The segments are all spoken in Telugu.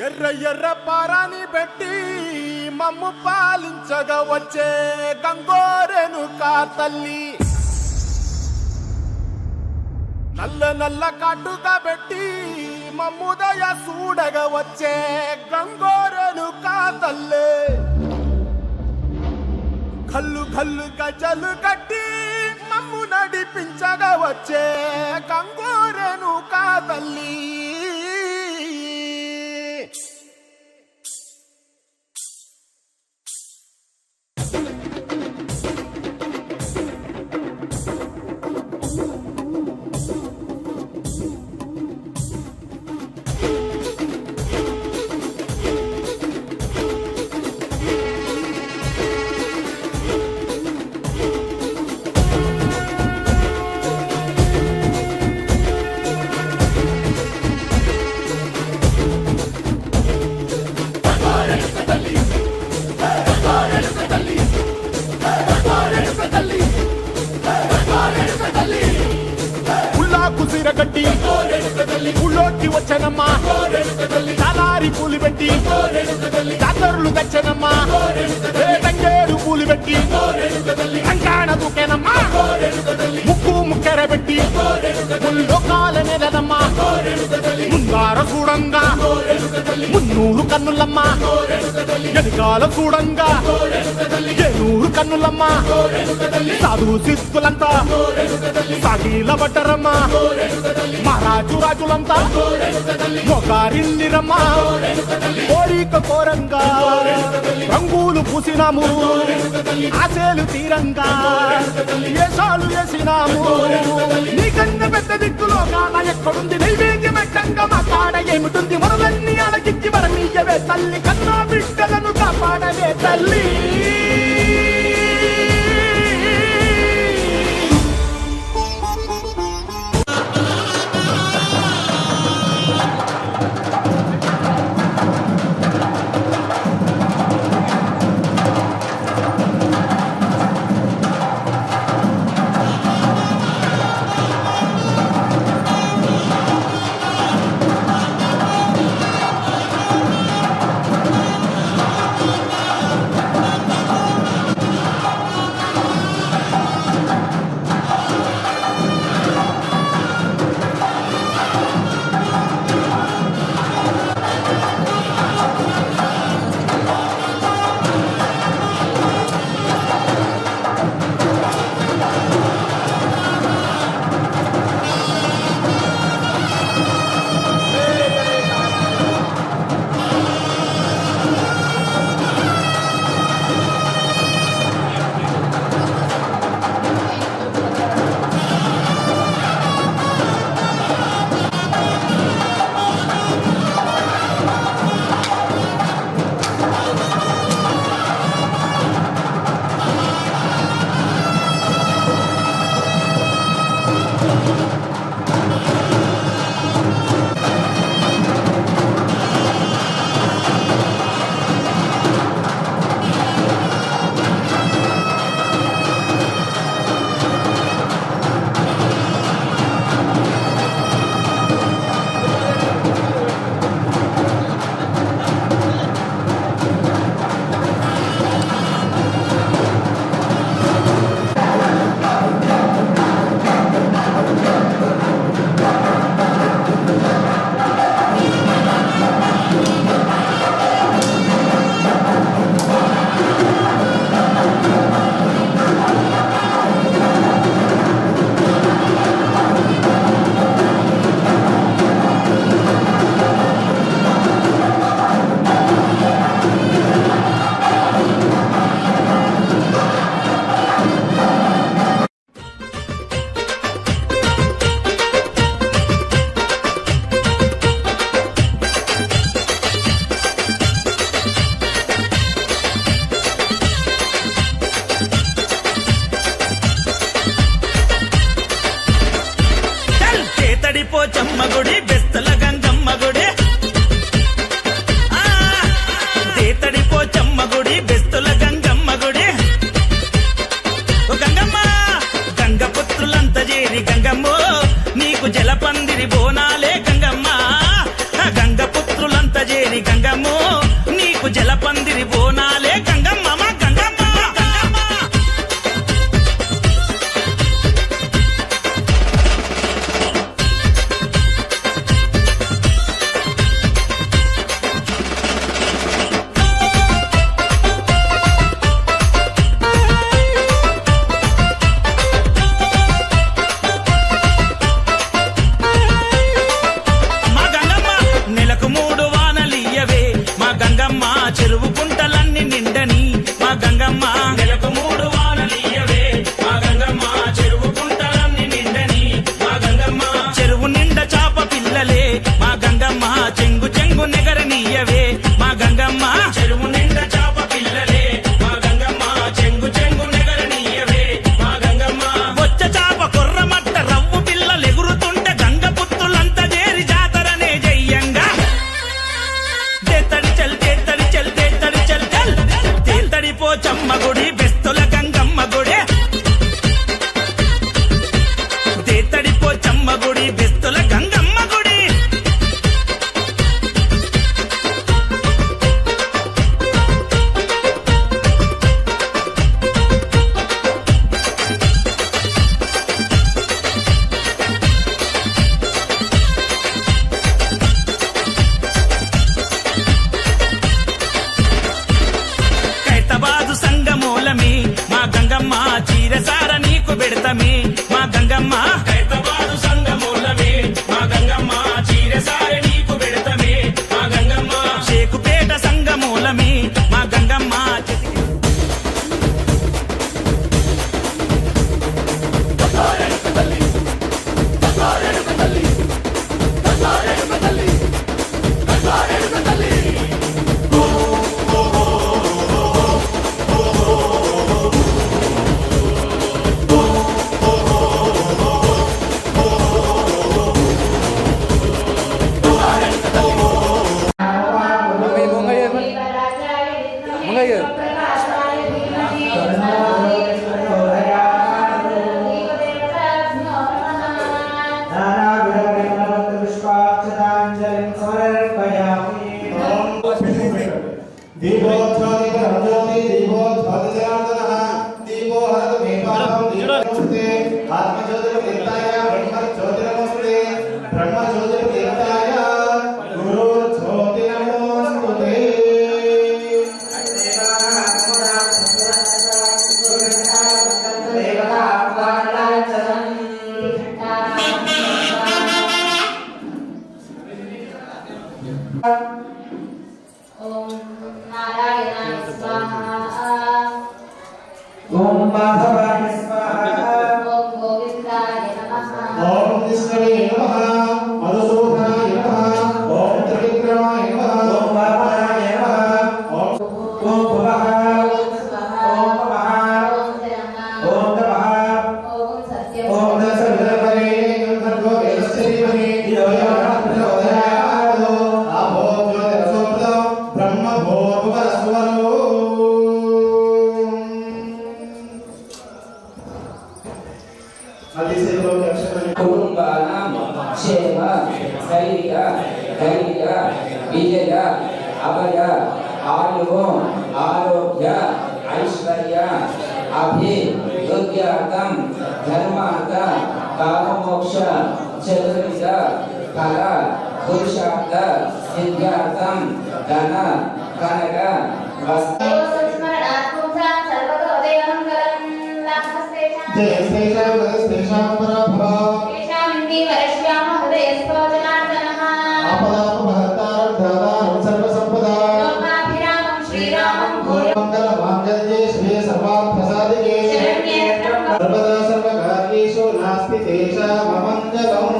ఎర్ర ఎర్ర పారాని పెట్టి మమ్ము పాలించగా వచ్చే గంగోరెను కా తల్లి, నల్ల నల్ల కాటుగా పెట్టి మమ్ముదయ చూడగా వచ్చే గంగోరెను కా తల్లి, కల్లు కల్లు గజలు కట్టి మమ్ము నడిపించగా వచ్చే గంగోరెను కా తల్లి. కుసిరగట్టి ఊళ్ళోకి వచ్చనమ్మా, చాలారి పూలు పెట్టి జాతరులు తెచ్చనమ్మా, తంగేరు పూలు పెట్టి కంకాణ దూకేనమ్మా, ముక్కు ముక్కెర పెట్టి ముల్లోకాల నెలనమ్మా, ముందార చూడంగా మున్నూరు కన్నులమ్మా, ఎనకాల చూడంగా ఏనూరు కన్నులమ్మా, సాధు సిద్ధులంతా సాగిల పడ్డరమ్మా, మహారాజు రాజులంతా మొగారిల్లిరమ్మా, కోరిక కోరంగా రంగులు పూసినాము, ఆశలు తీరంగా వేషాలు వేసినాము, నీకన్నా పెద్ద దిక్కులో కాన ఎక్కడుంది, నైవేద్యం ఎట్టంగా మా కాడ ఏమిటుంది, మనలన్నీ అలకిచ్చి వరమీయవే తల్లి, కన్నా బిడ్డలను కాపాడవే తల్లి. చెంగు చెంగు నెగరనీయవే మా గంగమ్మ చెరువు నిండా చాప పిల్లలే మా గంగమ్మ చెంగు చెంగు నెగరనీయవే మా గంగమ్మ బొచ్చ చాప కొర్రమట్ట రవ్వు పిల్లలు ఎగురుతుంటే గంగ పుత్రులంతా చేరి జాతరనే జయ్యంగా తేతడి చల్ తేతడి చల్ తేతడి చల్ చల్ తేతడి పోచమ్మ గుడి బెస్తుల గంగమ్మ గుడి తేతడి పోచమ్మ గుడి బెస్తుల గంగమ్మ గుడి ఖైరతాబాదు సంగమూలమి మా గంగమ్మ చీరసార నీకు పెడతమి మా గంగమ్మ ఖైరతాబాదు సంగమూలమి మా గంగమ్మ చీరసార నీకు పెడతమి మా గంగమ్మ షేకుపేట సంగమూలమి మా గంగమ్మ ఓం నారాయణాయ స్వాహా ఓం మాధవాయ స్వాహ ఓం గోవిందాయ నమః ఓం విష్ణవే నమః మధుసూదనాయ నమః ఓం త్రివిక్రమాయ నమః ఓం వామనాయ నమః ఓం భవః ఓం స్వాహా ఓం భవః ఓం జనః ఓం తపః ఓం సత్యం ఓం దశవిధపరే గంధర్వో వేదశ్రీమహి యోగనాథోదయాదో ఆభో జ్యోతిరసోప్రదో బ్రహ్మ భోర్భువస్వరో కుటుంబానాం క్షేమ స్థైర్య ధైర్య విజయ అభయ ఆయు ఆరోగ్య ఐశ్వర్య అభివృద్ధ్యార్థం ధర్మార్థ కామమోక్ష చతుర్విధ ఫల పురుషార్థ సిద్ధ్యార్థం ధన కనక వస్త్ర సంస్మరణాత్మజాం సర్వతో ఉదయమంగళం నమస్తేషాం జయస్తేషాం గణస్తేషాం పరాభవ తేషామింది వరశ్యామ హృదయస్ఫోజనార్దనః ఆపదాపహర్తారం దాతారం సర్వసంపదా లోకాభిరామం శ్రీరామం భూయ మంగళమాంగళ్యే శ్రీ సర్వార్థసాధికే శరణ్యే త్రయంబకే సర్వదా సర్వకార్యేషు నాస్తి తేషామమంగళం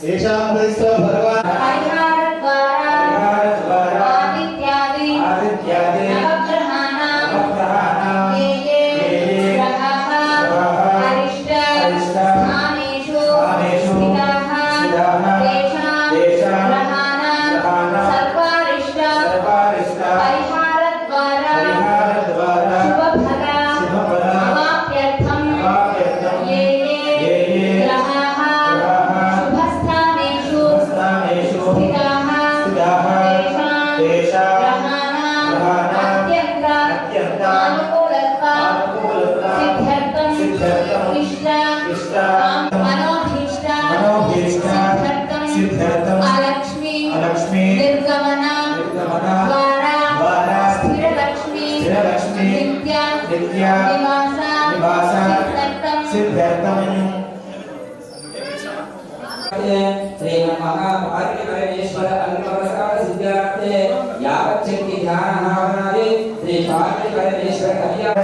తేషాం హృదిస్థో భగవాన్ పరిహారద్వారా ఆదిత్యాది ఆదిత్యాది నవగ్రహాణాం నవగ్రహాణాం ఏ ఏ ఏ గ్రహాః గ్రహాః అరిష్ట అరిష్ట స్థానేషు స్థానేషు స్థితాః స్థితాః తేషాం తేషాం గ్రహాణాం గ్రహాణాం సర్వారిష్ట సర్వారిష్ట పరిహారద్వారా పరిహారద్వారా శుభఫల శుభఫల అవాప్యర్థం అవాప్యర్థం ఏ ఏ ఏ ఏ గ్రహాః గ్రహాః శుభస్థానేషు స్థానేషు స్థితాః స్థితాః తేషాం గ్రహాణాం గ్రహాణాం అత్యంత అత్యంత అనుకూలత్వ అనుకూలత్వ సిద్ధ్యర్థం ఇష్ట ఇష్ట మనోభీష్ట మనోభీష్ట సిద్ధ్యర్థం అలక్ష్మి అలక్ష్మి నిర్గమన నిర్గమన ద్వారా ద్వారా స్థిరలక్ష్మి స్థిరలక్ష్మి నిత్య నిత్య నివాస నివాస సిద్ధ్యర్థం సిద్ధ్యర్థం శ్రీ మహాపార్వతీశ్వర అనుగ్రహ సిద్ధ్యార్థే యావచ్చక్తి ధ్యాన భావనాది శ్రీ పార్వతీశ్వర కళ్యాణ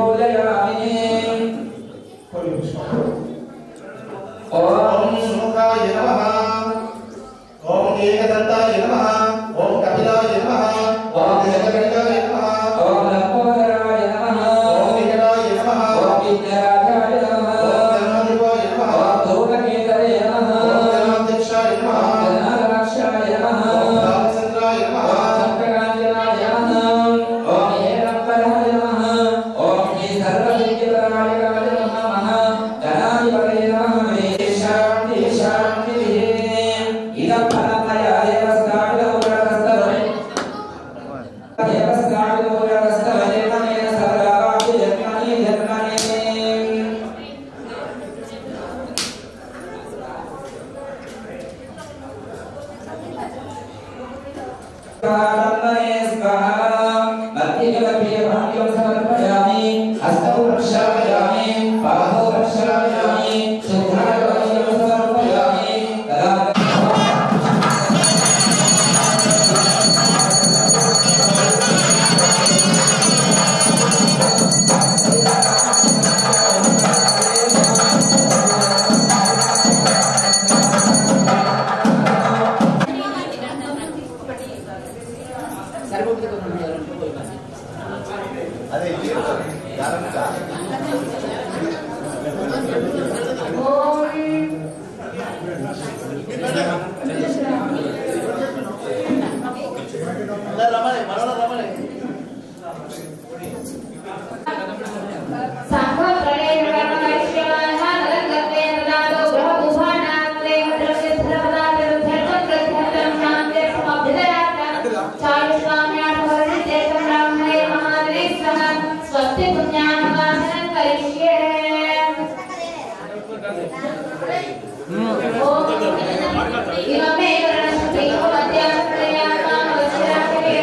पूजयामि ओम सुमुखाय नमः ओम एकदन्ताय नमः ओम कपिलाय नमः ओम जगन्नाथाय नमः ओम लंबोदराय नमः ओम विकटाय नमः ओम विद्याराय नमः ओम धर्मदेवाय नमः ओम धूमकेतवे नमः ओम गणाध्यक्षाय नमः ओम गणाध्यक्षाय नमः ओम रामचंद्राय नमः ओम चक्रकांजनाय नमः ओम हेरंबराय नमः ओम श्री सर्वविद्याराय नमः गणाधिपतये नमः शांति शांति इदं फलमया देवस्ताविदो पुरस्तवने देवस्ताविदो पुरस्तवने मनेन सर्वाभि जन्मनि जन्मनि स्वाहा मध्यगलभ्ये भाग्यं समर्पयामि हस्तौ प्रक्षालयामि बाहौ प्रक्षालयामि शुद्धाय वस्त्रं समर्पयामि तदा అదే యారంతా రమణే మనోడ రమణే సంఘ ప్రణయ కర్మైష్యమాన నరంగతే నదాదో గ్రహభువానాంతే ద్రవ్య ధర్మదాత ధర్మ ప్రత్యర్థం శాంతే సమభిదయాత చాయుష్మామ్యాఢవర్ణితే బ్రాహ్మణే మహాదేవి సహ స్వస్తి పుణ్యానువాసనం కరిష్యే ఇమమే వరణస్తి మధ్యాహ్నయామాన వజ్రాకే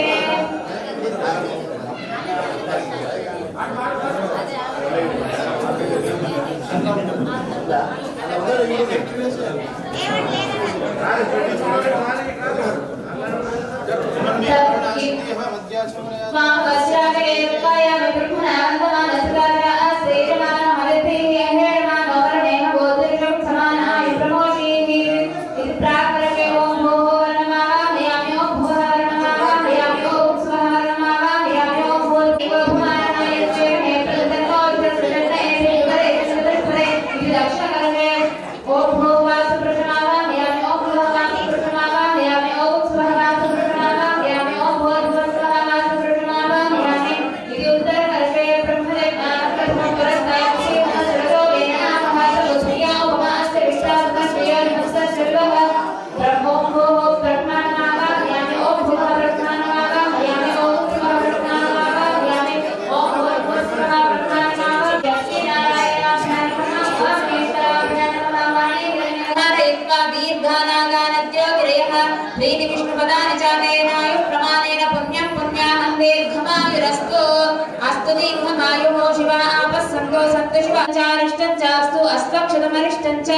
చారిష్టంచాస్తు అస్వక్షతమరిష్టంచ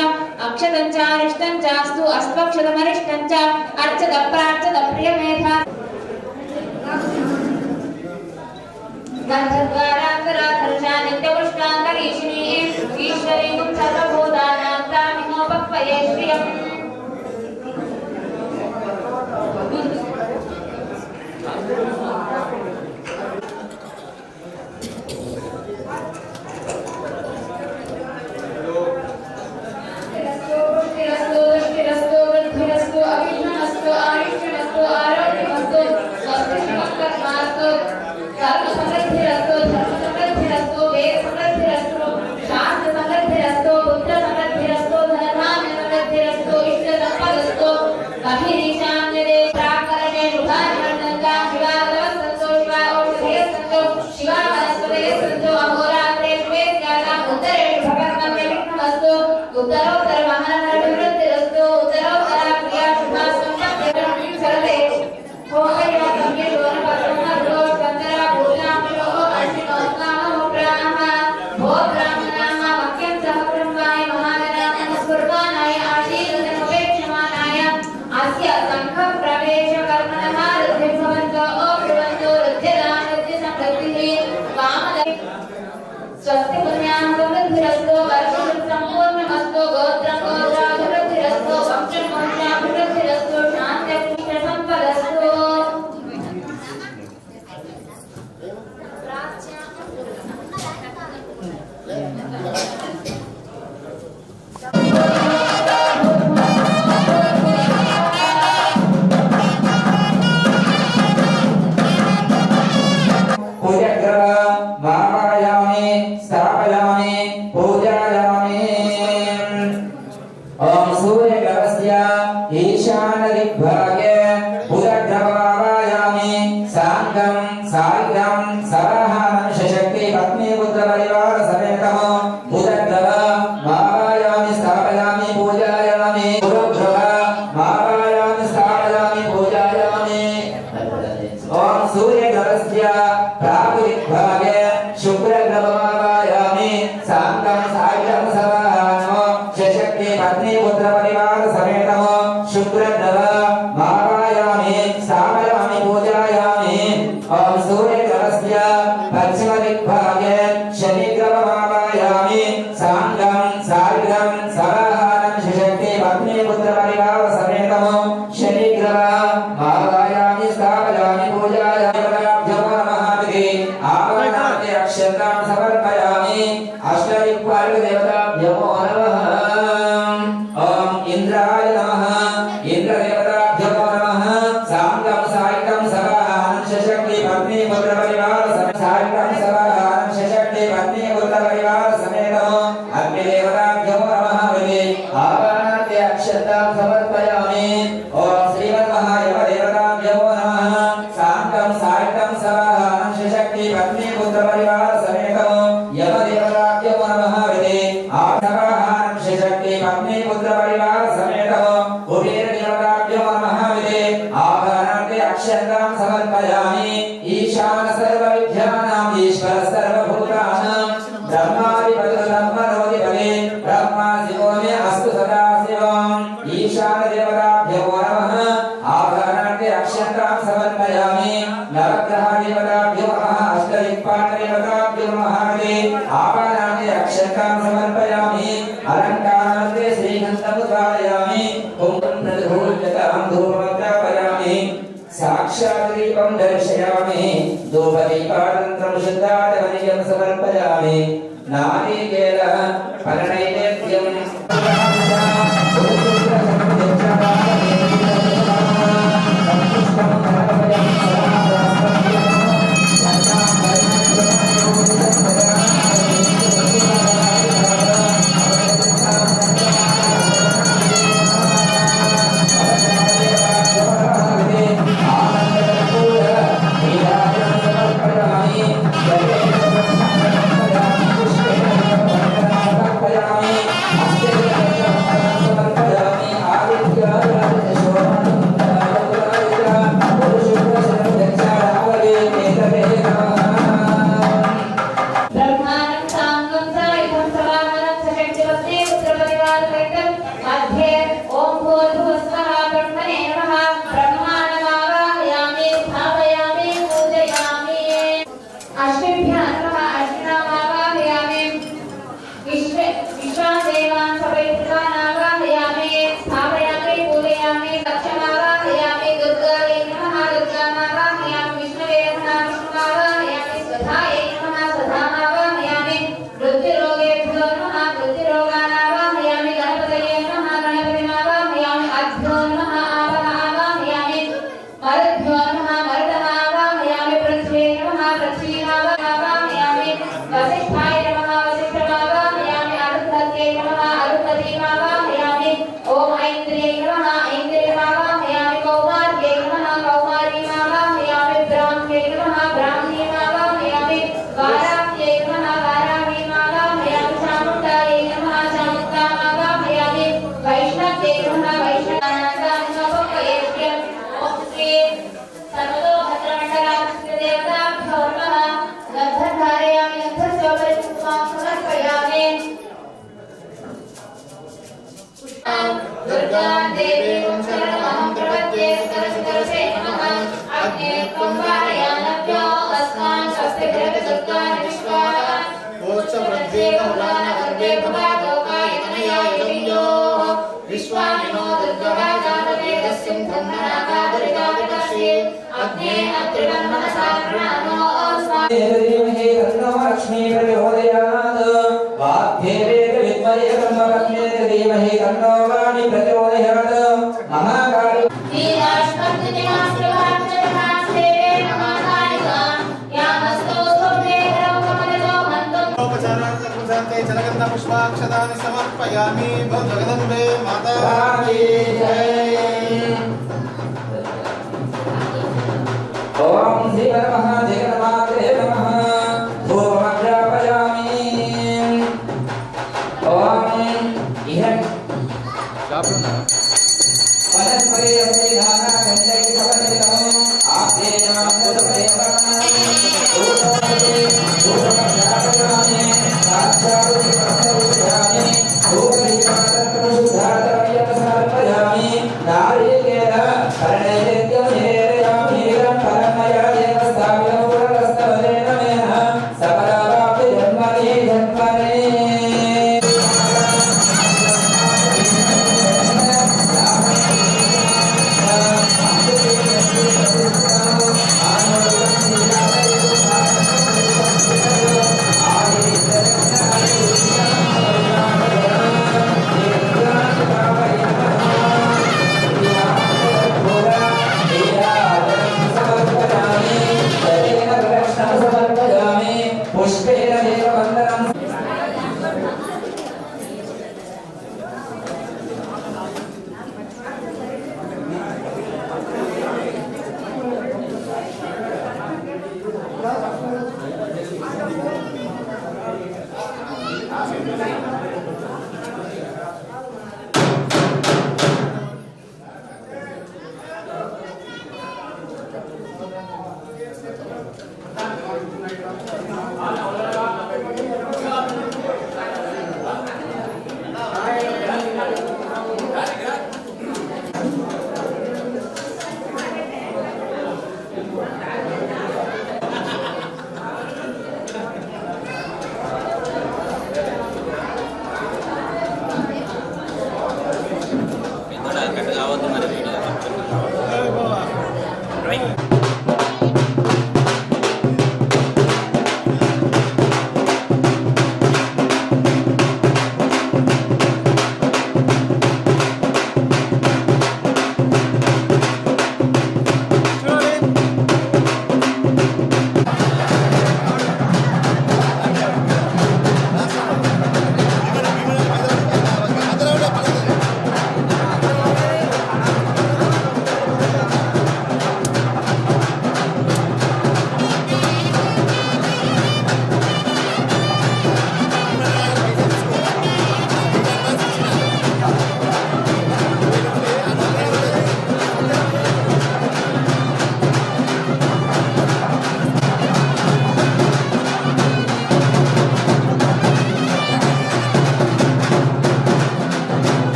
అక్షతంచారిష్టంచాస్తు అస్వక్షతమరిష్టంచ అర్చత ప్రార్చత ప్రియమేధ గంధద్వారాంతరాధర్షా నిత్యపుష్టాంతరీషిణీ ఈశ్వరీం సర్వభూతానాం తామినోపక్వయే శ్రియం उत्तरोत्तर महानवृत्तिरस्तु उत्तरोत्तर प्रिया शुभा संपत्ति सर्वे होमया कम्ये दोनपत्रमर्गो चन्द्रा पूजामयो अश्विनोत्नामो ब्राह्म भो ब्राह्मणाः वाक्यं सह ब्रह्माय महागणानां स्वर्गानाय आशीर्वदनोपेक्षमानाय अस्य संघप्रवेश कर्मणः रुद्धिर्भवन्तो रुद्धिर्भवन्तो रुद्धिर्दानरुद्धिसंरक्तिः वामद स्वस्ति पुण्यां समृद्धिरस्तु वर्षं संपूर्णमस्तु गोत्रं गोत्राभिवृद्धिरस्तु वंशं वंशाभिवृद्धिरस्तु शान्तिः सम्पदस्तु साक्षाद्दीपं दर्शयामि धूपदीपानन्तरं शुद्धाचमनीयं समर्पयामि नारिकेल फलनैवेद्यं What's up? नमस्ते बहुलान वन्दे भवातोकाय तनयाय वियोः विश्वानिनो दुर्गवाजातवेदस्यं धन्मनागादरिकाविकर्षे अग्ने अत्रिवन्मनसा प्रणनो अस्मात् धीमहि तन्नो लक्ष्मी प्रचोदयात् वाग्देवेन विद्महे ब्रह्मलक्ष्मी धीमहि तन्नो वाणी प्रचोदयात् महाकाली जलगंधा पुष्पाक्षतानि समर्पयामि जगदम्बे माता की जय। ओम श्री महादेव नमः धूपमग्रापयामि ओम इह वनस्पति अभिधाना गंधै सवनितम आपे नामोदपयमानं धूपमग्रापयामि साक्षात् प्रसन्नवुषयामि धूपदीपात्रमुषुधातरयमसमर्पयामि नारिकेल कर्णैवेद्यमेरयामि परमया देवस्ताभ्यो पुरस्तवरेण मेन सकलावाप्ति जन्मनि जन्मनि पुष्पेण देववन्दनं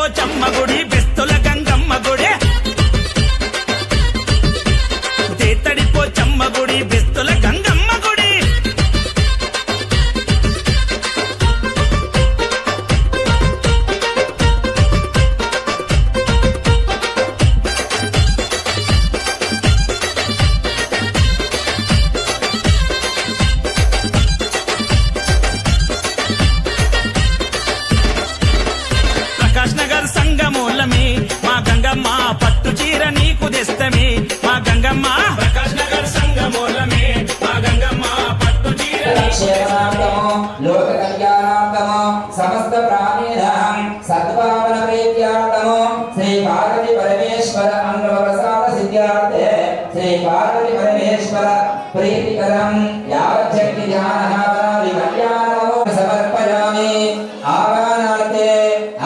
పోచమ్మ గుడి బెస్తుల గంగమ్మ గుడి తేతడి పోచమ్మ గుడి బెస్తుల గంగమ్మ గుడి ప్రకాష్ నగర్ సంగమూలమే మా గంగమ్మ పట్టు చీర నీకు తెస్తమే మా గంగమ్మ ప్రకాష్ నగర్ సంగమూలమే మా గంగమ్మ పట్టు చీర క్షేమార్థము లోక కళ్యాణార్థము సమస్త ప్రాణినాం సద్భావన ప్రీత్యార్థము శ్రీ పార్వతి పరమేశ్వర అంగప్రసాద సిద్ధ్యార్థే శ్రీ పార్వతి పరమేశ్వర ప్రీతికరం యావజ్జక్తి ధ్యానహావనాది కళ్యాణము సమర్పయామి ఆవానార్థే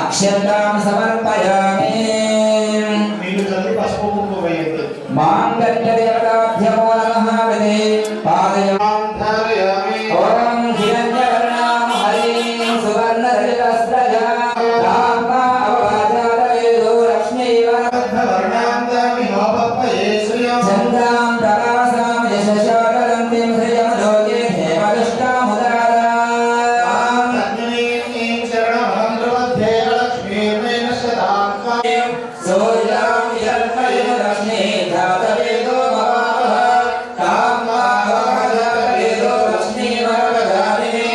అక్షంతాం సమర్పయామి నీళ్ళు చల్లి పసుపు కుంకుమ వేయండి. మాంగళ్య దేవతాభ్యమో నమః విదే పాదయామి ధారయామి. ఓం హిరణ్యవర్ణాం హరిం సువర్ణరజతస్రజాం రామా అవవాచారవేదో లక్ష్మీవ వర్ణాం దామి నోపప్పయే శ్రియం. చంద్రాం ప్రకాశాం యశశాకరంతిం శ్రియం లోకే హేమదుష్టాముదారాం అగ్నిం శరణమహం ప్రపద్యే లక్ష్మీర్మేణ శతాంకాం. సూర్యాం యల్పయం లక్ష్మీ జాతవేదో మహావః కామావచారవేదో లక్ష్మీవరవదామినే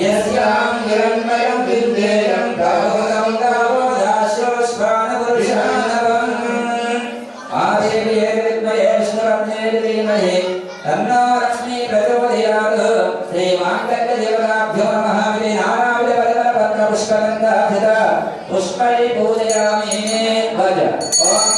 యస్యాం హిరణ్మయం విద్యేయం కరోదం దాశోశ్వానపురుషానవం ఆదేవ్యే విద్మయే విష్ణురత్నే ధీమహి తన్నో లక్ష్మీ ప్రచోదయాత్ శ్రీ మాంగళ్య దేవతాభ్యో నమః విదే నానావిధ పరిమళ పత్ర పుష్పగంధాభిత పుష్పై పూజయామి భజ ఓం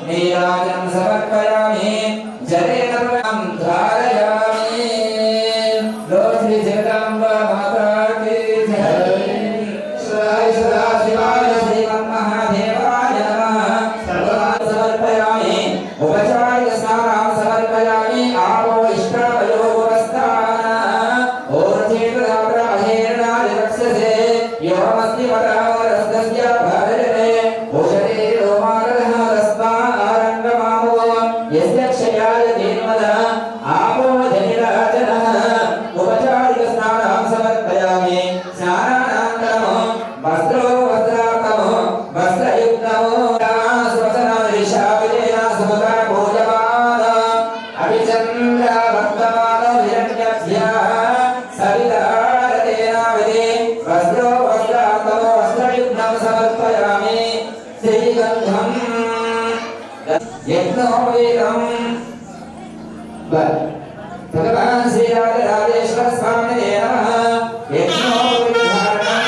నీరాజనం సమర్పయామి జలేన ప్రవం ధారయామి లోశ్రీ జగదాంబ మాతా కీ జై శ్రీ సదాశివాయ శ్రీమన్మహాదేవాయ నమః సర్వాన్ సమర్పయామి ఉపచారిక స్నానం సమర్పయామి ఆపో ఇష్టావయో పురస్థాన ఓర్చేతదాప్ర అహేరణాది రక్షసే యోమస్తి వటావరస్తస్య భారతే ఓషతే రోమారః రస్మారంగమామో యస్య క్షయాయ దీన్మద ఆపో జనిరాజనః ఉపచారిక స్నానం సమర్పయామి స్నానానంతరము వస్త్రో వస్త్రార్థము వస్త్రయుక్తము స్వసన దిశావిజయ సుముఖ పూజమాన అభిచంద్ర వర్తమాన హిరణ్యస్య సవితారతేనావిధి వస్త్రో వస్త్రార్థము వస్త్రయుక్తం సమర్పయామి శ్రీగంధం యజ్ఞోపేతం భగవాన్ శ్రీ రాజరాజేశ్వర స్వామినే నమః యజ్ఞోపవిధారణం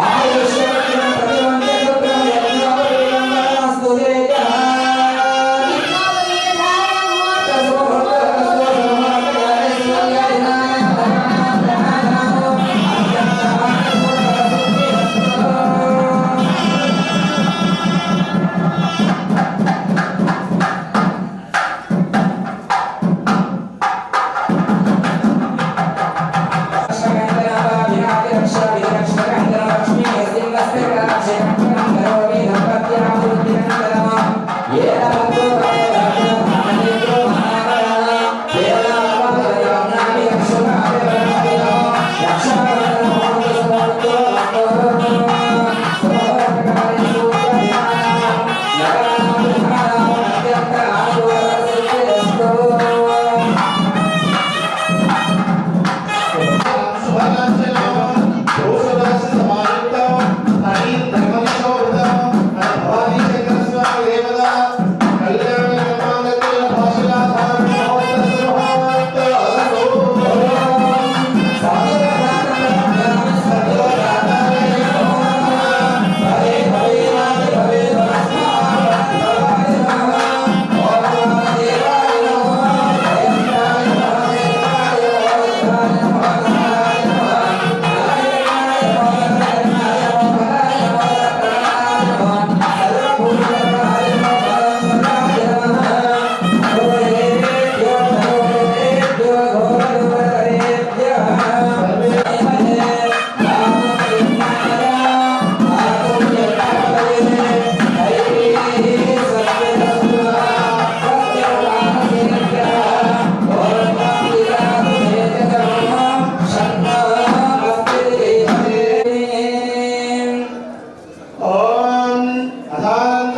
ఆయుష్యవత్యం ప్రతివంద్యపుత్రం యజ్ఞోపవీతం వరమస్తు తేజః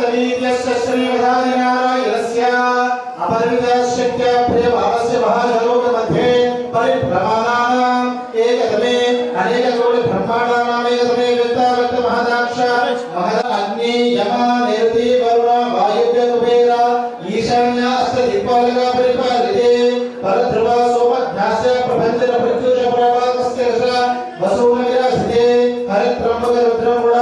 तवीत्यस्य श्रीमदानारायणस्य अपरिमितशक्त्या प्रियभावस्य महाजलोकमध्ये परिभ्रमणानाम् एकतमे अनेककोटि ब्रह्माण्डानाम् एकतमे व्यक्ताव्यक्तमहदाक्ष महद अग्नि यम निरुति वरुण वायुव्य कुबेर ईशान्य अष्टदिक्पालक परिपालिते परध्रुव सोमध्यास्य प्रभञ्जन प्रत्युष प्रभातस्य वसुमविराजिते हरित्रम्बक रुद्रमूढ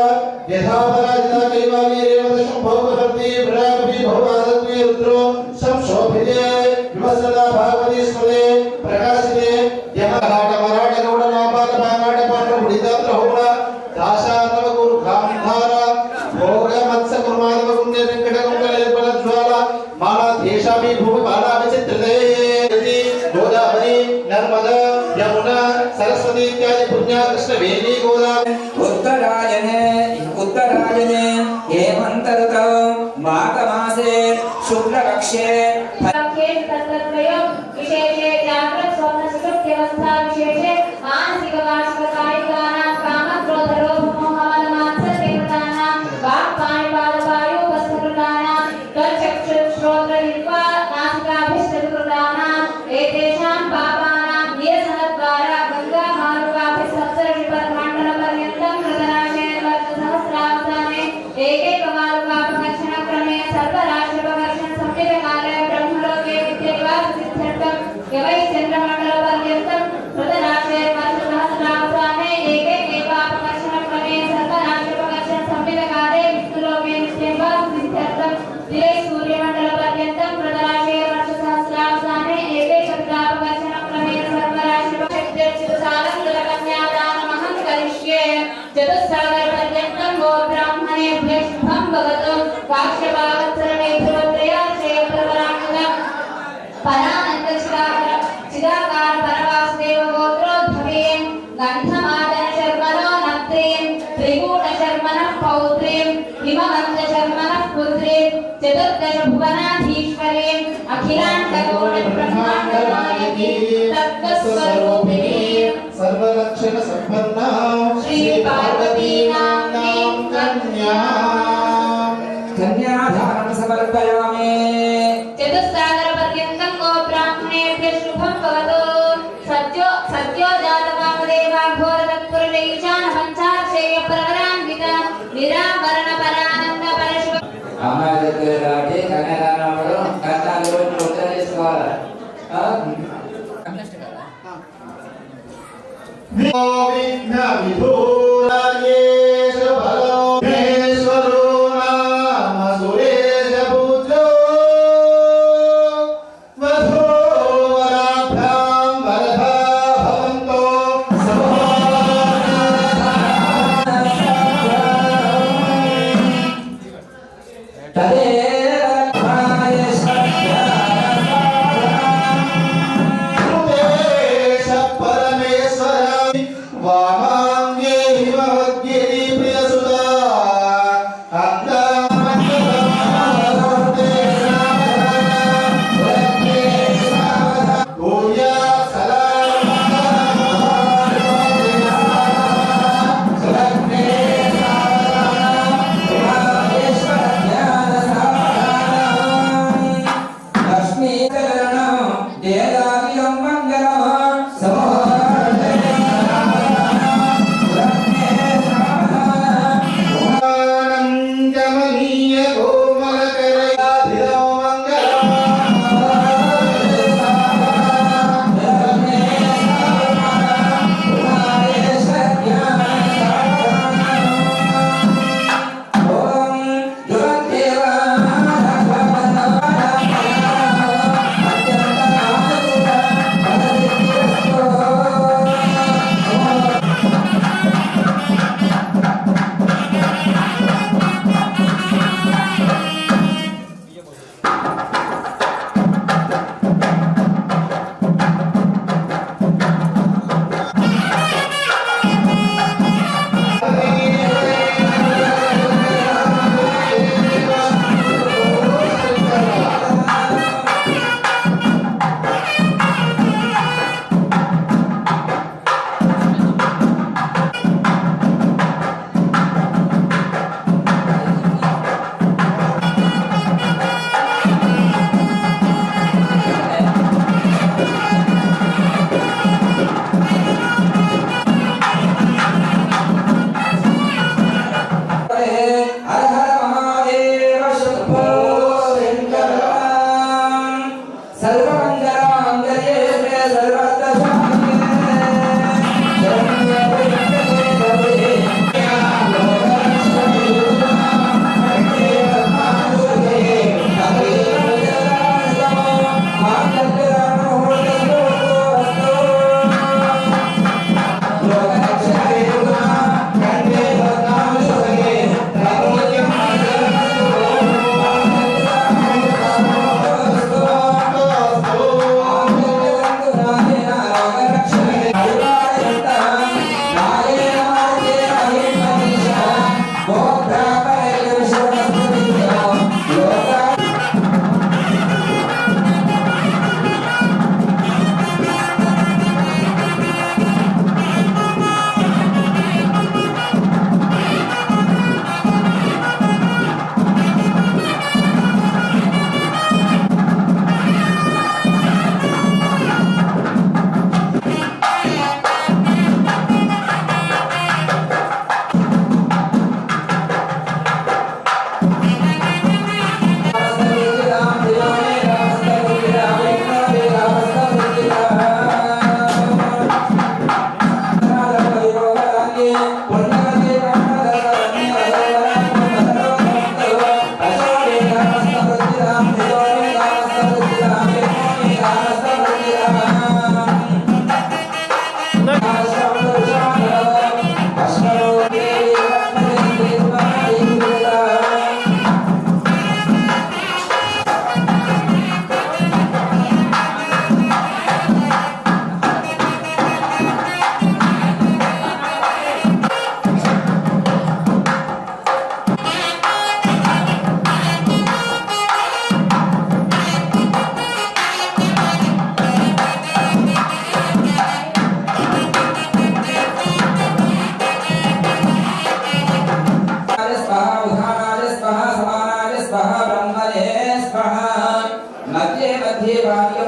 यथापराजिता कैवाली रेवदशं भौगभक्ति ब्रह्मभि भौवादत्वे रुद्रो संशोभिते विवसदा भागवती स्मृते प्रकाशिते यमराट मराट गौड नापाल बागाट पाठ बुडिदात्र होग दाशानव गुरु गांधार भोग मत्स्य कुर्मादव गुण्य वेंकट कुंडल निर्मल ज्वाल माला देशाभि भूमि बाला विचित्रते गोदावरी नर्मदा यमुना सरस्वती इत्यादि पुण्य कृष्ण वेणी गोदावरी उत्तरायणे हेमंत ऋतौ माघ मासे शुक्ल पक्षे विशेषे जागृत स्वप्न सुषुप्त अवस्था विशेषे मानसिक वाचिक कायिकानां काम क्रोध लोभ मोह मद मात्सर्य देवतानां वाक् पाणि पाद वायु वस्त्रकृतानां त्वचक्षु श्रोत्र जिह्वा नासिकाभिष्टकृतानां एतेषां पापानां निरसनद्वारा गंगा मारुकाभि सप्तऋषि परमण्डल पर्यन्तं कृतराशे वर्षसहस्रावसाने एकैकमारुकापकर्षणक्रमे सर्वराशिपकर्षण संविधकाले ब्रह्मलोके विद्यैवास सिद्ध्यर्थं यवै चन्द्रमण्डल पर्यन्तं कृतराशे वर्षसहस्रावसाने एकैकैकापकर्षणक्रमे सर्वराशिपकर्षण संविधकाले विष्णुलोके नित्यैवास सिद्ध्यर्थं दिवै सूर्यमण्डल पर्यन्तं कृतराशे वर्षसहस्रावसाने एकैकैकापकर्षणक्रमे सर्वराशिपकर्षणसालं कृतकन्यादानमहं करिष्ये चतुस्सागर पर्यन्तं गो ब्राह्मणेभ्यः शुभं भवतु काश्यपावत्सरणेभ्यो त्रयार्षे प्रवराङ्गः परानन्द चिदाकार परवासुदेव गोत्रोद्भवे गन्धमादन शर्मणो नत्रीं त्रिगुण शर्मणः पौत्रीं हिमवन्त शर्मणः पुत्रीं चतुर्दश भुवनाधीश्वरीं अखिलाण्डकोटि ब्रह्माण्डनायकी तत्त्वस्वरूपिणी सर्वलक्षण संपन्ना श्री पार्वती नाम्नां कन्या कन्यादानं समर्पयामि चतुस्सागर पर्यन्तं गो ब्राह्मणेभ्यः शुभं भवतु सद्यो जातवामदेवा घोरतत्पुरुषैशान पञ्चाक्षेय प्रवरान्वित निराभरण परानन्द परशिव అమ్మాయి రాజే కన్యాదానప్పుడు కట్నాలు ఉత్తరం చేసుకోవాలి విఘ్న విధూరాయేష బలోమేశ్వరో నామ సురేశ పూజ్యో వధూవరాభ్యాం వరదా భవంతో సురేశ పరమేశ్వర వామాంగే హిమవద్గిరి ప్రియసుతా సర్వమంగళమాంగళ్యే సర్వార్థసాధికే శరణ్యే త్ర్యంబకే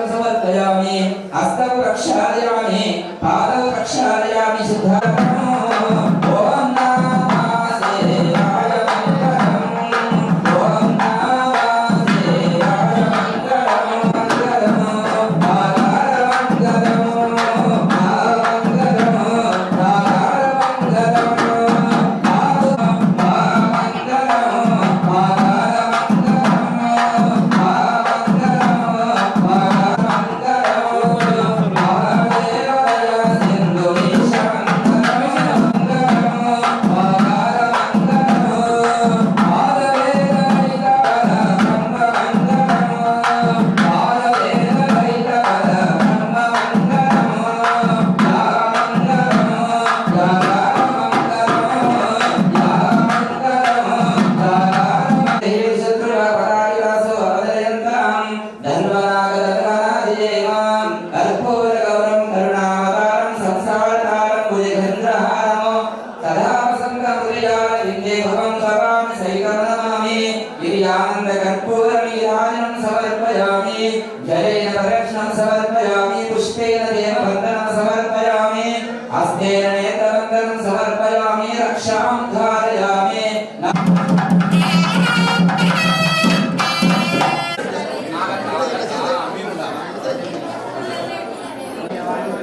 समर्पयामि हस्तौ प्रक्षालयामि पादौ प्रक्षालयामि शुद्धम् ओम नमः शिवाय मंगलम् ओम नमः शिवाय मंगलम् मंगलम् समर्पयामि पुष्पेन देववन्दनं समर्पयामि हस्तेन नेत्रवन्दनं समर्पयामि रक्षां धारयामि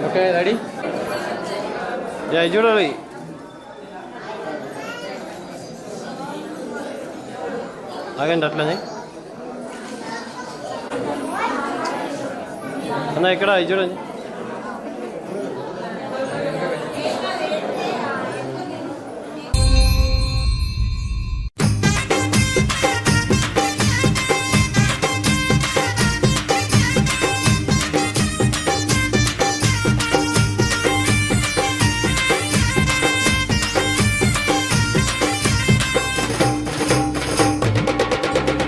ఓకే రెడీ జై చూడాలి ఆగండి అట్లనే అన్న ఇక్కడ ఇది చూడండి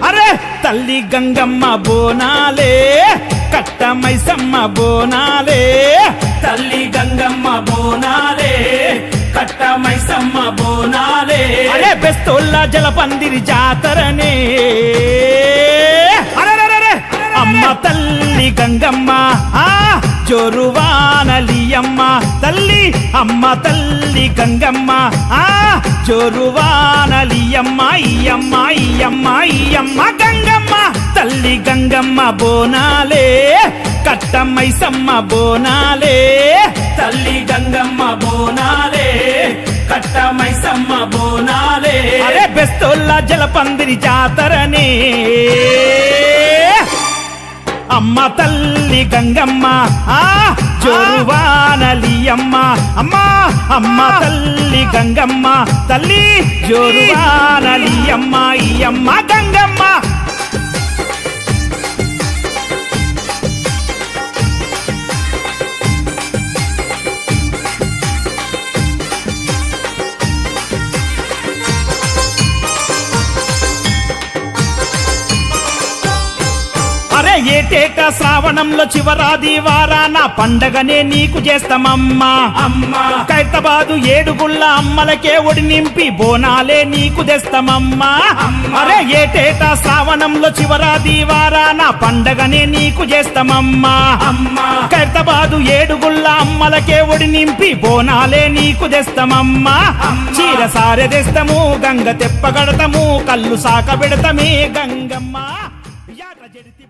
అరే తల్లి గంగమ్మ బోనాలే కట్ట మైసమ్మ బోనాలే తల్లి గంగమ్మ బోనాలే కట్ట మైసమ్మ బోనాలే అరే బెస్తోళ్ళ జలపందిరి జాతరనే అరే అమ్మ తల్లి గంగమ్మ ఆ జోరువానలియమ్మ తల్లి అమ్మ తల్లి గంగమ్మ ఆ జోరువానలియమ్మ ఈయమ్మ ఈయమ్మ ఈయమ్మ గంగమ్మ తల్లి తల్లి గంగమ్మ బోనాలే కట్ట మైసమ్మ బోనాలే తల్లి గంగమ్మ బోనాలే కట్ట మైసమ్మ బోనాలే అరే బెస్తోళ్ళ జలపందిరి జాతరనే అమ్మ తల్లి గంగమ్మ జోరువానలియమ్మ అమ్మ అమ్మ తల్లి గంగమ్మ తల్లి జోరువానలియమ్మ ఈ అమ్మ గంగమ్మ ఏటేటా శ్రావణంలో చివరాది వారాన పండగనే నీకు చేస్తామమ్మా అమ్మా ఖైరతాబాదు ఏడుగుళ్ళ అమ్మలకే ఒడి నింపి బోనాలే నీకు తెస్తామమ్మా అరే ఏటేటా శ్రావణంలో చివరాది వారాన పండగనే నీకు చేస్తామమ్మా అమ్మా ఖైరతాబాదు ఏడుగుళ్ళ అమ్మలకే ఒడి నింపి బోనాలే నీకు తెస్తామమ్మా చీర సారె తెస్తాము గంగ తెప్పగడతాము కళ్ళు సాక పెడతామే గంగమ్మ జడితి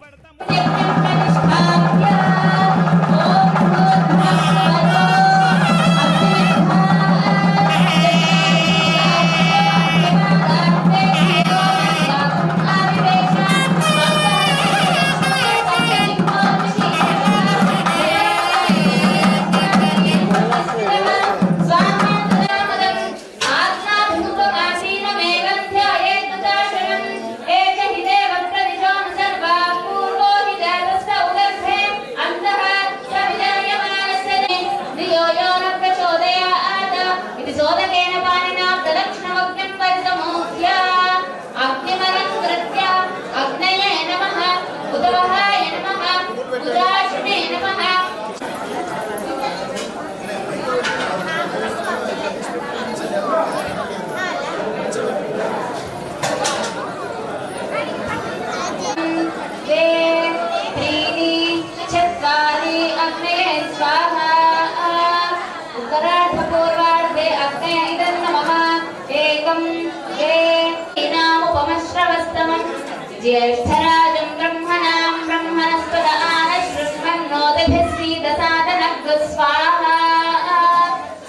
ज्येष्ठराजं ब्रह्मणां ब्रह्मणस्पद आनश्रुण्वन्नोतिभिः सीदसादनग् स्वाहा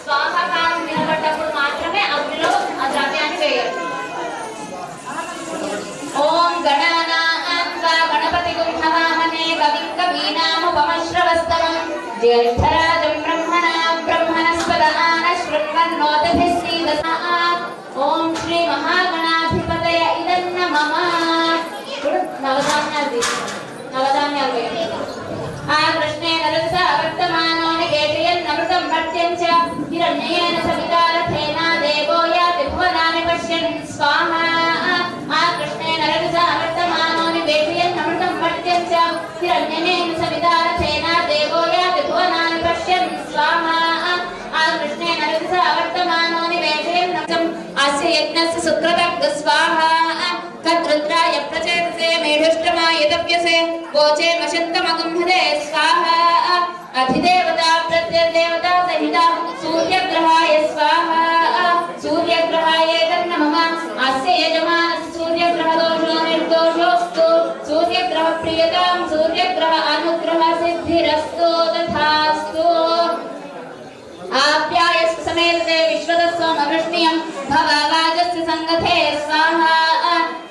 स्वाहा కాలం నిలబడ్డప్పుడు మాత్రమే అగ్నిలో ఆ ద్రవ్యాన్ని వేయాలి. ఓం గణానాం త్వా గణపతిగుం హవామహే కవిం కవీనాముపమశ్రవస్తమం జ్యేష్ఠరాజం బ్రహ్మణాం బ్రహ్మణస్పద ఆనశ్రుण्वन्नोतिभिः सीदसादनग् ఓం శ్రీ మహాగణాధిపతయ ఇదం నమః. నవధాన్యాలు ఆ కృష్ణేన రస వర్తమానో నికేతయన్నమృతం భక్త్యం చ హిరణ్యేన సవితారథేన దేవో యాతి భువనాని పశ్యన్ స్వాహా. ఆ కృష్ణేన రస వర్తమానో నికేతయన్నమృతం భక్త్యం చ హిరణ్యేన సవితారథేన దేవో యాతి భువనాని పశ్యన్ స్వాహా. ఆ కృష్ణేన రస వర్తమానో నికేతయన్నమృతం అస్య యజ్ఞస్య సుక్రతగ్ స్వాహా. तद्रुद्राय प्रचेतसे मेढुष्टमाय तप्यसे वोचे मशन्तमगुंहदे स्वाहा. अधिदेवता प्रत्यदेवता सहिता सूर्यग्रहाय स्वाहा. सूर्यग्रहाय तन्नमः. अस्य यजमानस्य सूर्यग्रहदोषो निर्दोषोऽस्तु. सूर्यग्रह प्रियतां सूर्यग्रह अनुग्रह सिद्धिरस्तु तथास्तु. आप्यायस्व समेते विश्वतस्वमवृष्णियं भवावाजस्य संगते स्वाहा.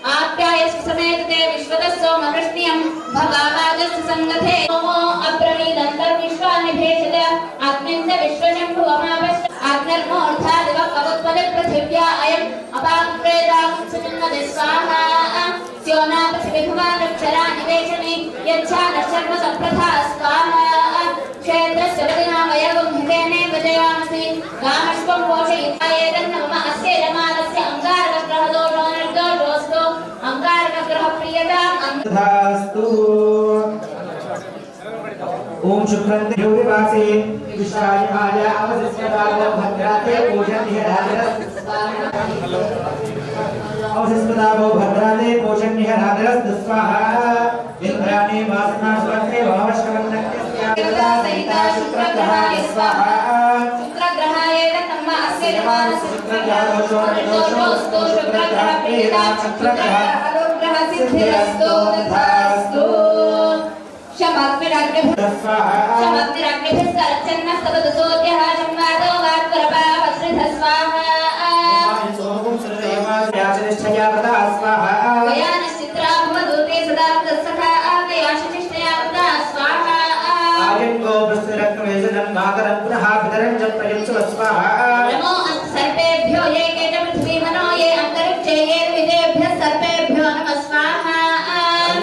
आप्यायस्व समेते विश्वतस्वमवृष्णियं भवावाजस्य संगते ओमो अब्रवीदन्तर्विश्वानि भेषज अग्निञ्च विश्वशम्भुवमावश्य अग्निर्मूर्धा दिवः कवत्पदे पृथिव्या अयम् अपाप्रेदां सुचिन्वदे स्वाहा. स्योना पृथिविभुवानक्षरा निवेशने यच्छा नश्चर्म सम्प्रथा स्वाहा. क्षेत्रस्य वदिनामयगुं हितेने वजयामसि गामश्वं पोषयिताय तन्नमः. अस्य यजमानस्य अङ्गारकग्रहदोषो निर्दोषोऽस्तु. अङ्गारकग्रहप्रियताम् तथास्तु. ओम शुक्रन्ते योगिवासे विश्वाय अवसिष्ठदावो भद्राते अवसिष्ठदावो भद्राते पोषण्यराधरस्तु स्वाहा. इंद्राणि वासना स्वन्ते भावश्रवन्नक्यस्या सहिता शुक्रग्रहाय स्वाहा. शुक्रग्रहाय तन्नमः. अस्य यजमानस्य शुक्रग्रहदोषोऽस्तु. शुक्रग्रहप्रियताम् शुक्रग्रह अनुग्रह सिद्धिरस्तु तथास्तु. चमत्तिरग्निभिः सरच्चन्नस्तवदसोऽद्यः संवादो वाक्वरपापश्रिधः स्वाहा याचनिष्ठया प्रदा स्वाहा वयानश्चित्रा भवदूते सदा सखा आकयाशनिष्ठया प्रदा स्वाहा आयङ्गो वस्त्ररत्नवेशनं नागरं पुनः पितरं च प्रयुञ्च स्वाहा नमो अस्तु सर्पेभ्यो ये के च पृथ्वीमनो ये अन्तरिक्षे ये विदेभ्यः सर्पेभ्यो नमः स्वाहा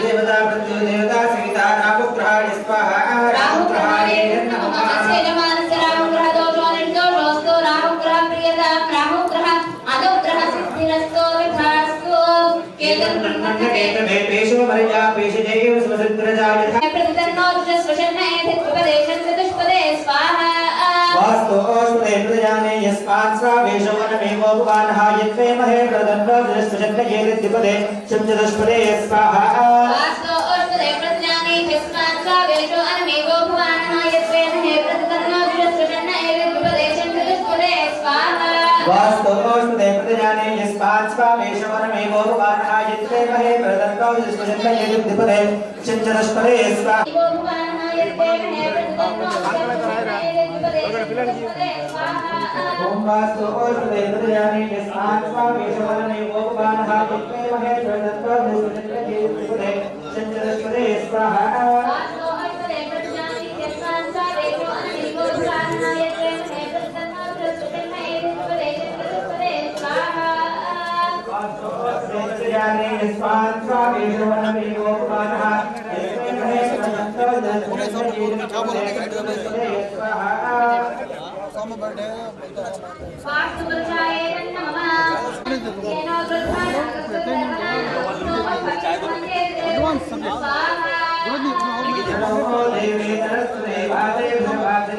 देवता प्रत्युदेवता सहिता राहुग्रहाय स्वाहा राहुग्रहाय नमः अस्य यजमानस्य राहुग्रहदोषो निर्दोषोऽस्तु राहुग्रहप्रियता राहुग्रह अनुग्रह सिद्धिरस्तु विधास्तु केतन पेशो मर्या पेशजेव स्वसुग्रजाय प्रतितन्नो दुष्टस्वशन्नयेधित्वपदेशं चतुष्पदे स्वाहा वास्तु ओष्पदे प्रजाने यस्मात् स्वावेशो वनमेवो भवानः यत्वे महे प्रदन्नो दुष्टस्वशन्नयेधित्वपदे चतुष्पदे स्वाहा वास्तो ओष्पदे प्रज्ञाने यस्मात् स्वावेशो अनमेवो भवानः यत्वे महे प्रतितन्नो दुष्टस्वशन्नयेधित्वपदेशं चतुष्पदे स्वाहा वास्तु ओष्पदे प्रजाने यस्मात् स्वावेशो वनमेवो भवानः यत्वे महे प्रदन्नो दुष्टस्वशन्नयेधित्वपदे चतुष्पदे स्वाहा एवो भवानः यत्वे महे प्रतितन्नो दुष्टस्वशन्नयेधित्वपदेशं चतुष्पदे स्वाहा ओम वास्तु ओष्पदे प्रजाने यस्मात् स्वावेशो वनमेवो भवानः यत्वे महे प्रदन्नो दुष्टस्वशन्नयेधित्वपदे चतुष्पदे स्वाहा वास्तो ओष्पदे प्रज्ञाने यस्मात् स्वावेशो अनमेवो भवानः यत्वे महे प्रतितन्नो दुष्टस्वशन्नयेधित्वपदेशं चतुष्पदे स्वाहा जाने यस्मात् स्वावेशो वनमेवो भवानः यत्वे महे प्रदन्नो दुष्टस्वशन्नयेधित्वपदे स्वाहा वास्तु प्रजाये नमः येनो नमो देवी सरस्वती वादे भवादे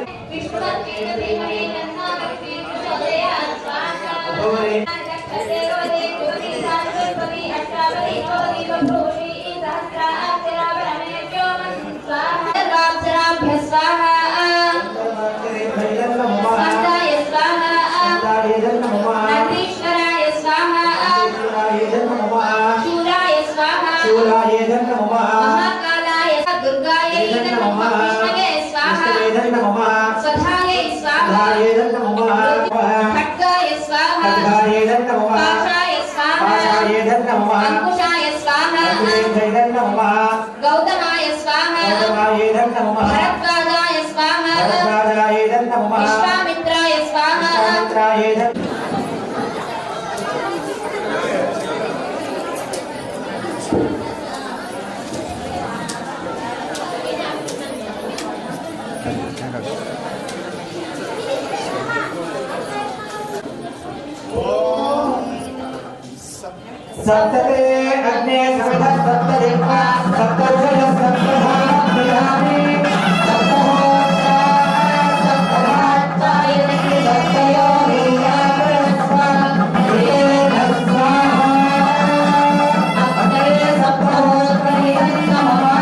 महाकालाय दुर्गाय नमः विष्णवे स्वाहा स्वधाय स्वाहा खड्गाय स्वाहा पाशाय स्वाहा अंकुशाय स्वाहा गौतमाय स्वाहा भरद्वाजाय स्वाहा विश्वामित्राय स्वाहा सप्तते अग्ने समिधः सप्तदिक्वा सप्तऋषयः सप्तधामि सप्तहोत्रा सप्तधात्तायते सप्तयो वीर्याग्रस्वा वीरेभ्यः स्वाहा अग्ने सप्तहोत्रये नमः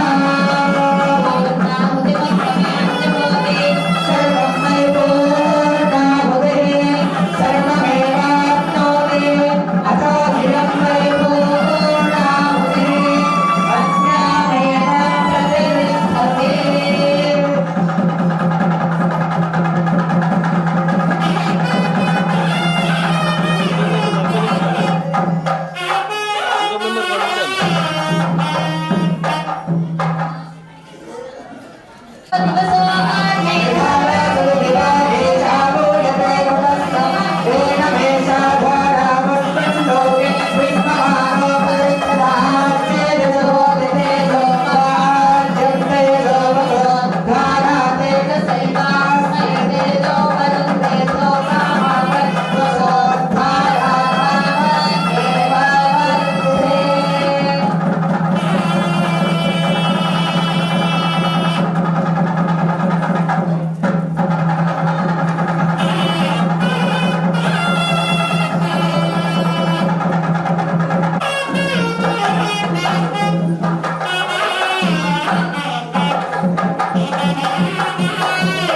सर्वं मयि पूर्णाहुते सर्वमेवाप्नोति अतो हिरं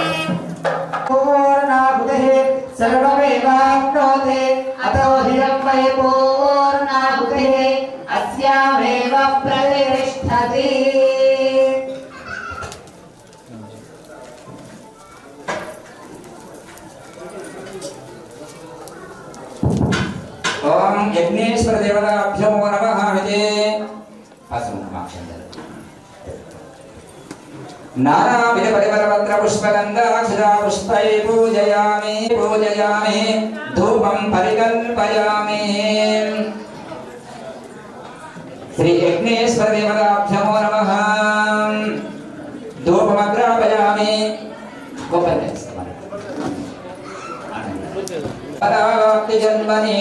मयि पूर्णाहुते अस्यामेव प्रतिष्ठते सर्वमेवाप्नोति अतो हिरं मयि पूर्णाहुते अस्यामेव प्रतिष्ठति యజ్ఞేశ్వర దేవతాభ్యమో నమః విదే నానావిధ పరిమళపత్ర పుష్పగంధాక్షరా పుష్పై పూజయామి ధూపం పరికల్పయామి శ్రీ యజ్ఞేశ్వర దేవతాభ్యమో నమః ధూపమగ్రాపయామి పరాప్తి జన్మని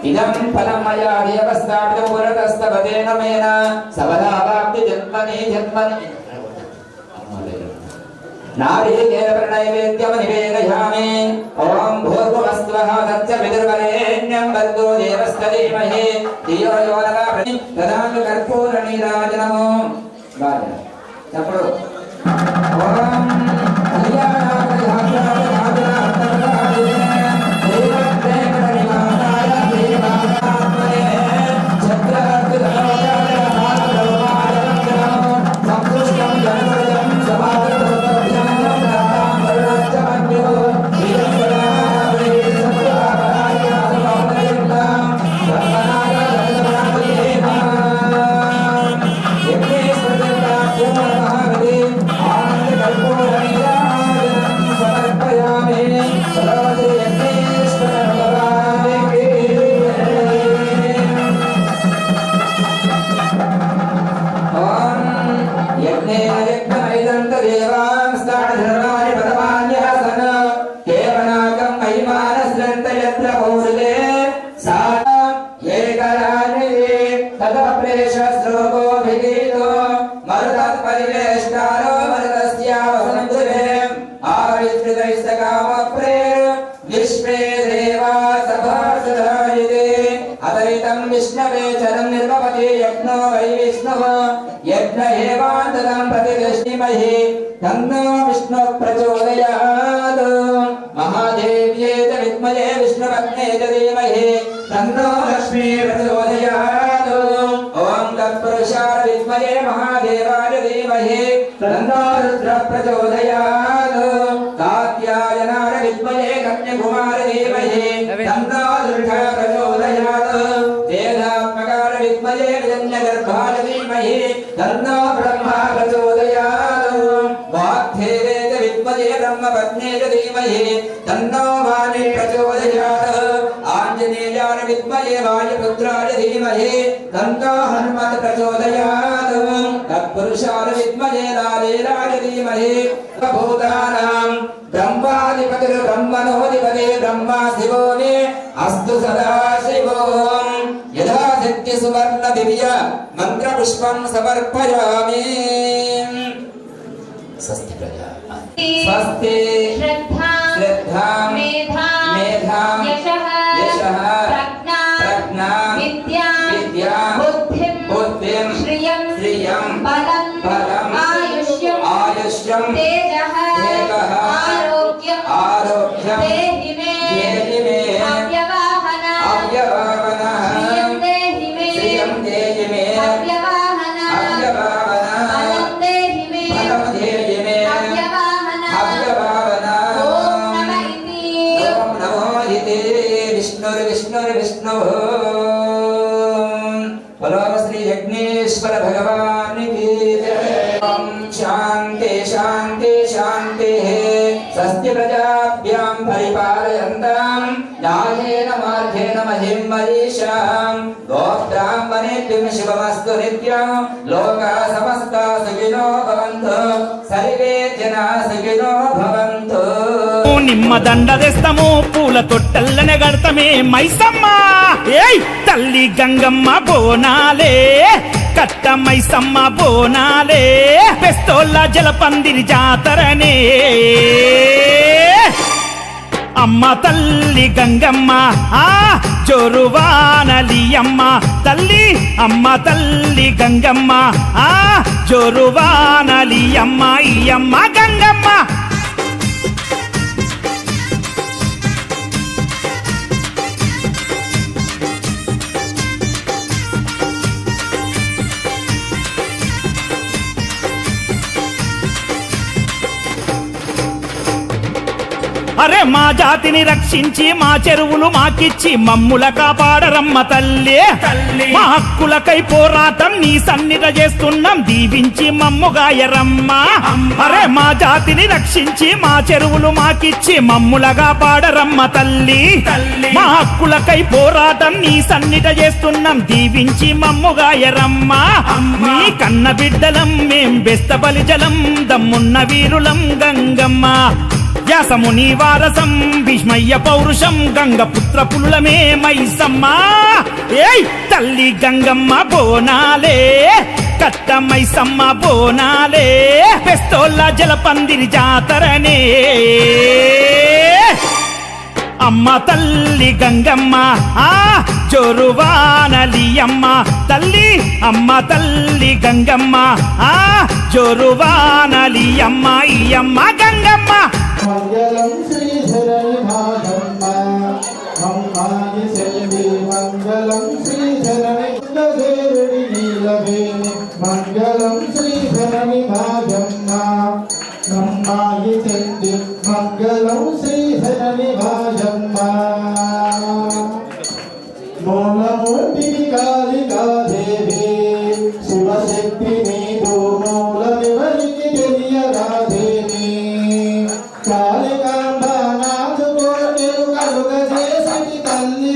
ఇదం ఫలం మయా దేవస్థాపిత పురతస్తవదేన మేన సవదావాప్తి జన్మని నారీకేల ప్రణైవేద్యం నివేదయామి ఓం భూర్భువస్వః తచ్చ పితృవరేణ్యం భర్గో దేవస్య ధీమహి ధియో యో నః ప్రచోదయాత్ కర్పూర నీరాజనము చప్పుడు ఓం విష్ణవే చరం నిర్మపతి యజ్ఞో వై విష్ణుః యజ్ఞ ఏవాంతరం ప్రతిష్ఠిమహి తన్నో విష్ణు ప్రచోదయాత్ మహాదేవ్యే చ విద్మహే విష్ణుపత్నే చ ధీమహి తన్నో లక్ష్మీ ప్రచోదయాత్ ఓం తత్పురుషాయ విద్మహే మహాదేవాయ ధీమహి తన్నో రుద్ర ప్రచోదయాత్ కాత్యాయనాయ విద్మహే కన్యకుమార ధీమహి తన్నో దుర్గ ప్రచోదయాత్ వేదాత్మకాయ విద్మహే హిరణ్యగర్భాయ ధీమహి తన్నో బ్రహ్మ ప్రచోదయాత్ వాగ్దేవే చ విద్మహే బ్రహ్మపత్నే చ ధీమహి తన్నో వాణి ప్రచోదయాత్ ఆంజనేయాయ విద్మహే వాయుపుత్రాయ ధీమహి తన్నో హనుమత్ ప్రచోదయాత్ తత్పురుషాయ విద్మహే లాలేలాయ ధీమహి భూతానాం బ్రహ్మాధిపతిర్ బ్రహ్మణోధిపతే బ్రహ్మా శివో మే అస్తు సదా శివోం యథాశక్తి సువర్ణ దివ్య మంత్ర పుష్పం సమర్పయామి స్వస్తి ప్రజా స్వస్తి శ్రద్ధాం మేధాం యశః ప్రజ్ఞాం విద్యాం బుద్ధిం శ్రియం బలం ఆయుష్యం తేజః ఆరోగ్యం దేహి మే అవ్యవాహనః శ్రియం దేహి మే అవ్యవాహనః బలం దేహి మే అవ్యవాహనః ఓం నమో ఇతి విష్ణుర్ బలో శ్రీ యజ్ఞేశ్వర భగవాన్ కి ఓం శాంతి శాంతి శాంతి స్వస్తి ప్రజాభ్యాం పరిపాలయంతాం న్యాయేన మార్గేణ మహిం మరీషాం గోబ్రాహ్మణేభ్యః శుభమస్తు నిత్యం లోకా సమస్తా సుఖినో భవంతు సర్వే జనా సుఖినో భవంతు. నిమ్మ దండ తెస్తాము పూల తొట్టల్లనే గడతామే మైసమ్మ ఏయ్ తల్లి గంగమ్మ బోనాలే కట్ట మైసమ్మ బోనాలే పెస్తోళ్ళ జలపందిరి జాతరనే అమ్మ తల్లి గంగమ్మ ఆ జోరువానలియమ్మ తల్లి అమ్మ తల్లి గంగమ్మ ఆ జోరువానలియమ్మ ఈ అమ్మ గంగమ్మ. అరే మా జాతిని రక్షించి మా చెరువులు మాకిచ్చి మమ్ముల కాపాడరమ్మ తల్లి. మా హక్కులకై పోరాటం నీ సన్నిధ చేస్తున్నాం దీవించి మమ్ముగాయరమ్మ. అరే మా జాతిని రక్షించి మా చెరువులు మాకిచ్చి మమ్ముల కాపాడరమ్మ తల్లి. మా హక్కులకై పోరాటం నీ సన్నిధ చేస్తున్నాం దీవించి మమ్ముగాయరమ్మ. మీ కన్న బిడ్డలం మేం బెస్త బలిజలం దమ్మున్న వీరులం గంగమ్మ. వ్యాసముని వారసం భీష్మయ్య పౌరుషం గంగ పుత్ర పులులమే మైసమ్మ. ఏయ్ తల్లి గంగమ్మ బోనాలే కట్ట మైసమ్మ బోనాలే పెస్తోళ్ళ జలపందిరి జాతరనే. అమ్మ తల్లి గంగమ్మ ఆ జోరువానలియమ్మ తల్లి అమ్మ తల్లి గంగమ్మ ఆ జోరువానలియమ్మ ఈ అమ్మ గంగమ్మ. మంగళం శ్రీధరణి భాగమ్మ మమ్మాయి సెల్వి మంగళం శ్రీధరణి దేవుడి నీలవేణి మంగళం శ్రీధరణి భాగమ్మ మమ్మాయి సెల్వి మంగళం శ్రీధరణి భాగమ్మ. మూలమూర్తిని కాళికాదేవి శివశక్తి నీదు మూలమెవరికి తెలియరాదేవి. కాళికాంబ నాదు కోటెలు కలుగ చేసి తల్లి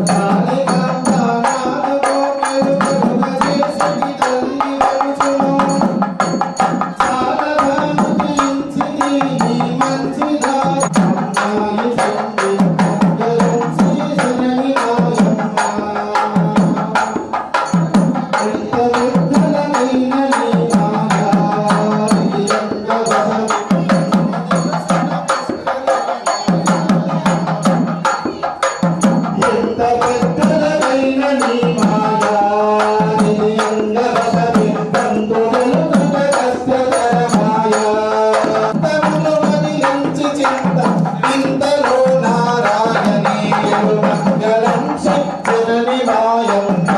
కాళికాంబ నాదు కోటెలు కలుగ చేసి తల్లి వరుచును. సారదాను తీర్చిది నీ మంచిదా అమ్మాయి సంగి మంగళం శ్రీధరణి మాయమ్మ. ఎంత విఠలమైన నీ మాయా రంగవస ఎంత పెద్దదైన నీ మాయా అంగవసంతు వెలుగుట కష్టతర మాయా. తములు మదిలించి చింత ఇంతలో నారాయణీ మంగళం శ్రీధరణి మాయమ్మ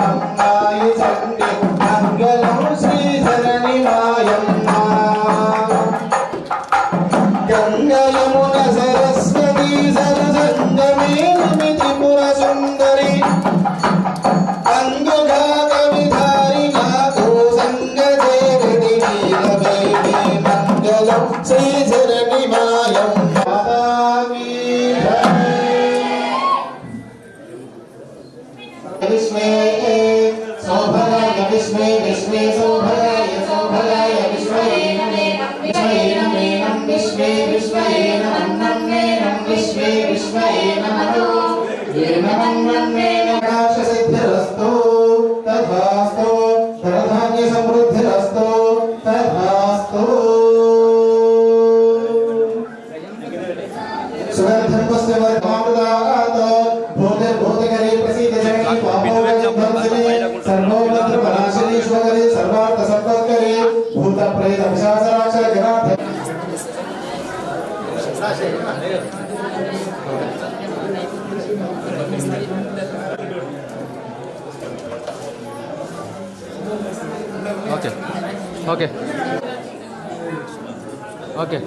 అమ్మాయి సంగి మంగళం శ్రీధరణి మాయమ్మ. గంగా యమున సరస్వతి సరసంగమే త్రిపుర సుందరి అంగుఘాత విధారిణాతో సంగ దేవతి నీలవేణి మంగళం శ్రీధరణి మాయమ్మ. విశ్వే శోభనాయ విశ్వే విశ్వే శోభనాయ శోభనాయ విశ్వే విశ్వేనమేనం విశ్వే విశ్వేనమన్నం విశ్వే విశ్వేనమనో సిద్ధిరస్తు తథాస్తు ధనధాన్య సమృద్ధిరస్తు తథాస్తు. సుగంధం పుష్ప మామృతాత్ భూతిర్భూతికరీ ప్రసీద జననీ పాపోగంధంసరి సర్వోమంత్రపరాశరీశ్వరి సర్వార్థ సంపత్కరీ భూత ప్రేత పిశాచ రాక్షస గణాధ. Okay okay okay